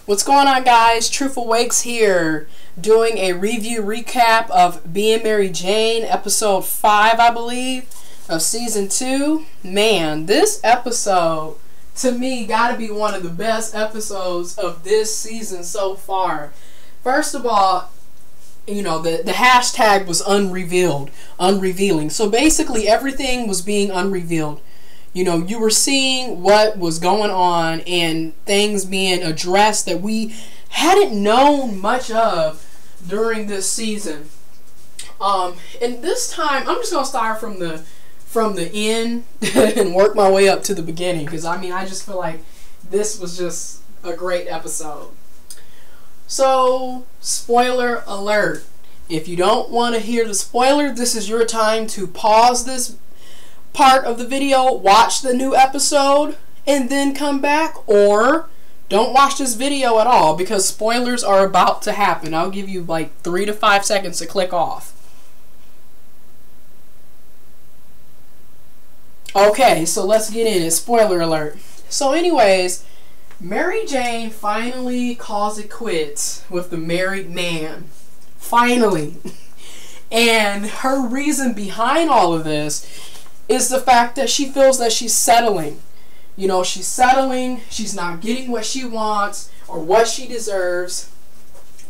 What's going on, guys? Truthful Wakes here, doing a review recap of Being Mary Jane, episode 5, I believe, of season 2. Man, this episode, to me, gotta be one of the best episodes of this season so far. First of all, you know, the hashtag was unrevealing. So basically, everything was being unrevealed. You know, you were seeing what was going on and things being addressed that we hadn't known much of during this season. And this time, I'm just gonna start from the end and work my way up to the beginning, because I mean, I just feel like this was just a great episode. So, spoiler alert. If you don't want to hear the spoiler, this is your time to pause this part of the video, watch the new episode, and then come back, or don't watch this video at all, because spoilers are about to happen. I'll give you like 3 to 5 seconds to click off. Okay, so let's get in it. Spoiler alert. So anyways, Mary Jane finally calls it quits with the married man. Finally. And her reason behind all of this is the fact that she feels that she's settling. You know, she's settling, she's not getting what she wants or what she deserves,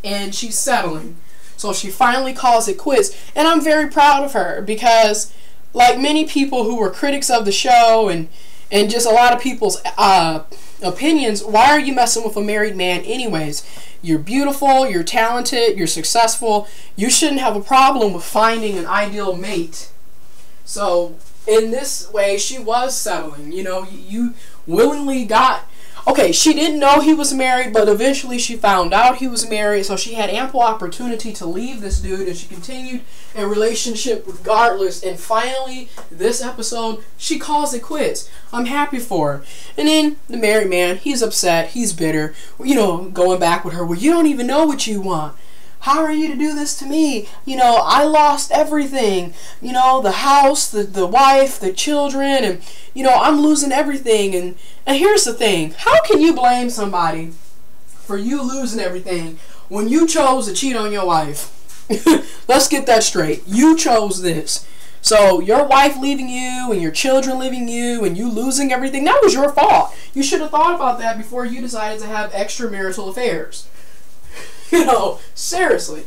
and she's settling. So she finally calls it quits, and I'm very proud of her, because like many people who were critics of the show and just a lot of people's opinions, why are you messing with a married man anyways? You're beautiful, you're talented, you're successful, you shouldn't have a problem with finding an ideal mate. So in this way, she was settling. You know, you willingly got... Okay, she didn't know he was married, but eventually she found out he was married, so she had ample opportunity to leave this dude, and she continued a relationship regardless, and finally, this episode, she calls it quits. I'm happy for her. And then, the married man, he's upset, he's bitter, you know, going back with her, well, you don't even know what you want. How are you to do this to me? You know, I lost everything. You know, the house, the wife, the children, and, you know, I'm losing everything. And here's the thing. How can you blame somebody for you losing everything when you chose to cheat on your wife? Let's get that straight. You chose this. So, your wife leaving you and your children leaving you and you losing everything, that was your fault. You should have thought about that before you decided to have extramarital affairs. You know, seriously.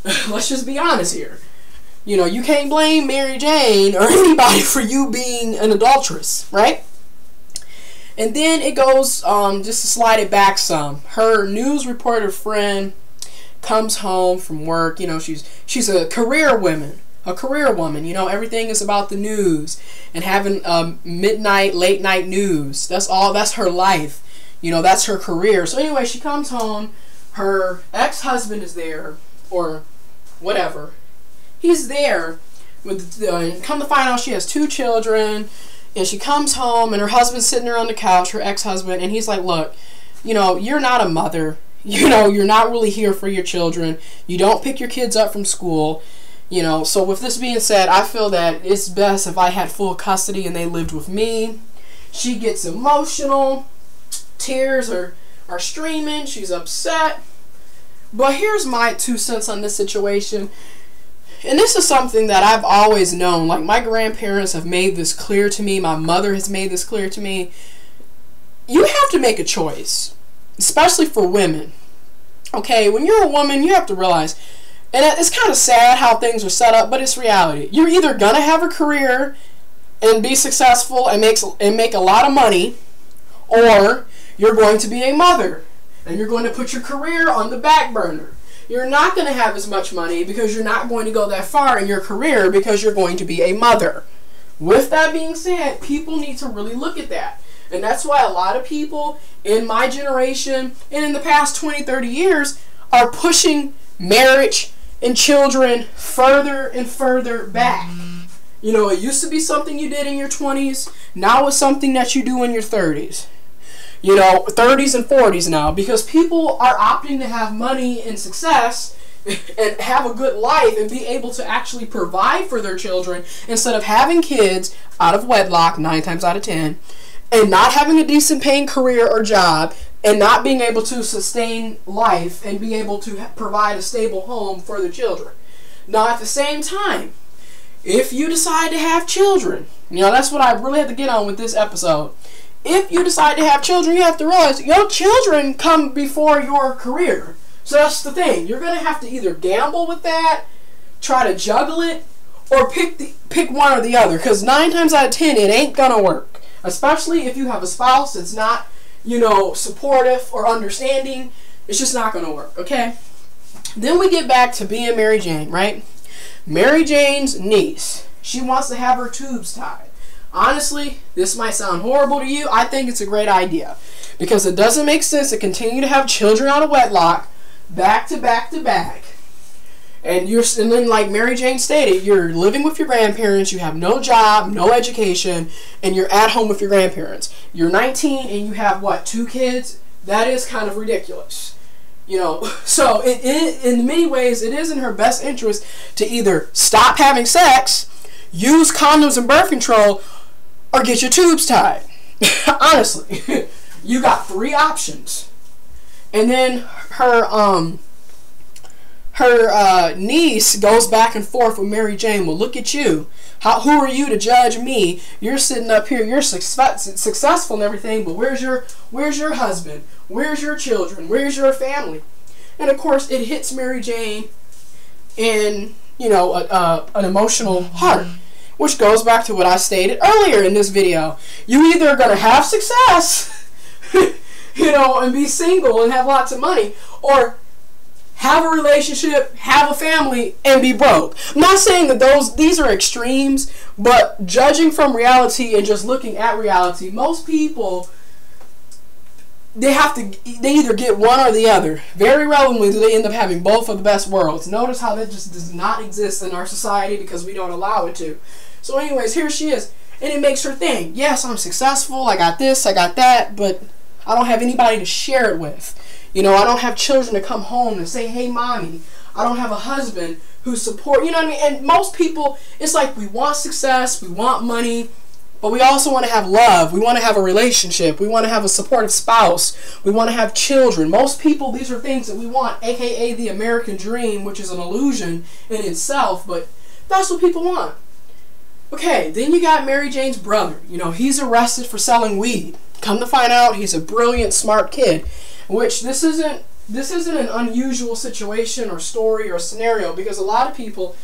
Let's just be honest here. You know, you can't blame Mary Jane or anybody for you being an adulteress, right? And then it goes, just to slide it back some. Her news reporter friend comes home from work. You know, she's a career woman. You know, everything is about the news and having midnight, late night news. That's her life. You know, that's her career. So anyway, she comes home. Her ex-husband is there, or whatever. He's there, with come to find out she has 2 children, and she comes home, and her husband's sitting there on the couch, her ex-husband, and he's like, look, you know, you're not a mother. You know, you're not really here for your children. You don't pick your kids up from school. You know, so with this being said, I feel that it's best if I had full custody and they lived with me. She gets emotional. Tears are streaming. She's upset. But here's my 2 cents on this situation. And this is something that I've always known. Like, my grandparents have made this clear to me. My mother has made this clear to me. You have to make a choice. Especially for women. Okay, when you're a woman, you have to realize, and it's kind of sad how things are set up, but it's reality. You're either gonna have a career and be successful and make a lot of money, or you're going to be a mother, and you're going to put your career on the back burner. You're not going to have as much money because you're not going to go that far in your career because you're going to be a mother. With that being said, people need to really look at that. And that's why a lot of people in my generation and in the past 20, 30 years are pushing marriage and children further and further back. You know, it used to be something you did in your 20s. Now it's something that you do in your 30s. You know, 30s and 40s now, because people are opting to have money and success and have a good life and be able to actually provide for their children instead of having kids out of wedlock 9 times out of 10 and not having a decent paying career or job and not being able to sustain life and be able to provide a stable home for the children. Now, at the same time, if you decide to have children, that's what I really had to get on with this episode. If you decide to have children, you have to realize your children come before your career. So that's the thing. You're going to have to either gamble with that, try to juggle it, or pick one or the other. Because 9 times out of 10, it ain't going to work. Especially if you have a spouse that's not, supportive or understanding. It's just not going to work, okay? Then we get back to being Mary Jane, right? Mary Jane's niece, she wants to have her tubes tied. Honestly, this might sound horrible to you. I think it's a great idea. Because it doesn't make sense to continue to have children out of wedlock, back to back to back. And then like Mary Jane stated, you're living with your grandparents, you have no job, no education, and you're at home with your grandparents. You're 19 and you have, 2 kids? That is kind of ridiculous. So in many ways, it is in her best interest to either stop having sex, use condoms and birth control, or get your tubes tied. Honestly, you got 3 options. And then her niece goes back and forth with Mary Jane. Well, look at you. Who are you to judge me? You're sitting up here. You're successful and everything, but where's your husband? Where's your children? Where's your family? And of course, it hits Mary Jane in an emotional heart, which goes back to what I stated earlier in this video. You either are gonna have success, and be single and have lots of money, or have a relationship, have a family, and be broke. I'm not saying that these are extremes, but judging from reality and just looking at reality, most people, they either get one or the other. Very relevantly, do they end up having both of the best worlds. Notice how that just does not exist in our society because we don't allow it to. So anyways, here she is, and it makes her think, yes, I'm successful, I got this, I got that, but I don't have anybody to share it with. I don't have children to come home and say, hey, mommy. I don't have a husband who support, what I mean? And most people, it's like we want success, we want money, but we also want to have love. We want to have a relationship. We want to have a supportive spouse. We want to have children. Most people, these are things that we want, aka the American dream, which is an illusion in itself, but that's what people want. Okay, then you got Mary Jane's brother. He's arrested for selling weed. Come to find out, he's a brilliant, smart kid. Which this isn't an unusual situation or story or scenario, because a lot of people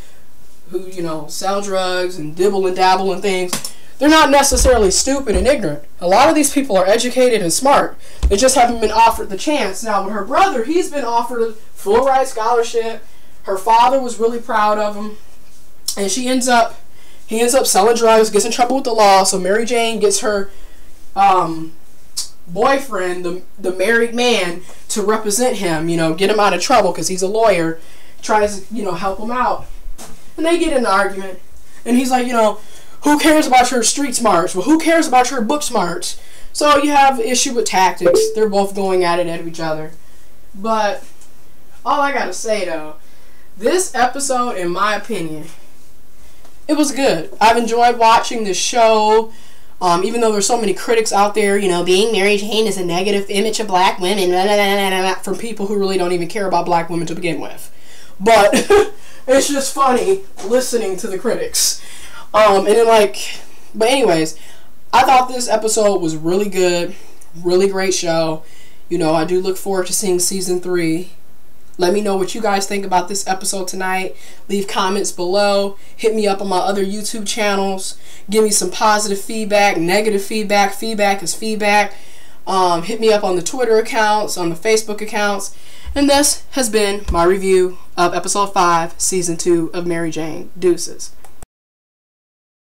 who sell drugs and dibble and dabble and things, they're not necessarily stupid and ignorant. A lot of these people are educated and smart. They just haven't been offered the chance. Now with her brother, he's been offered a full ride scholarship. Her father was really proud of him, and he ends up selling drugs, gets in trouble with the law. So Mary Jane gets her boyfriend, the married man, to represent him, get him out of trouble because he's a lawyer, tries to, help him out. And they get in an argument, and he's like, who cares about your street smarts? Well, who cares about your book smarts? So you have an issue with tactics. They're both going at each other. But all I gotta say, though, this episode, in my opinion, it was good. I've enjoyed watching this show. Even though there's so many critics out there, being Mary Jane is a negative image of black women, blah, blah, blah, blah, blah, from people who really don't even care about black women to begin with. But it's just funny listening to the critics. But anyways, I thought this episode was really good, really great show. I do look forward to seeing season 3. Let me know what you guys think about this episode tonight. Leave comments below. Hit me up on my other YouTube channels. Give me some positive feedback, negative feedback. Feedback is feedback. Hit me up on the Twitter accounts, on the Facebook accounts. And this has been my review of episode 5, season 2 of Mary Jane. Deuces.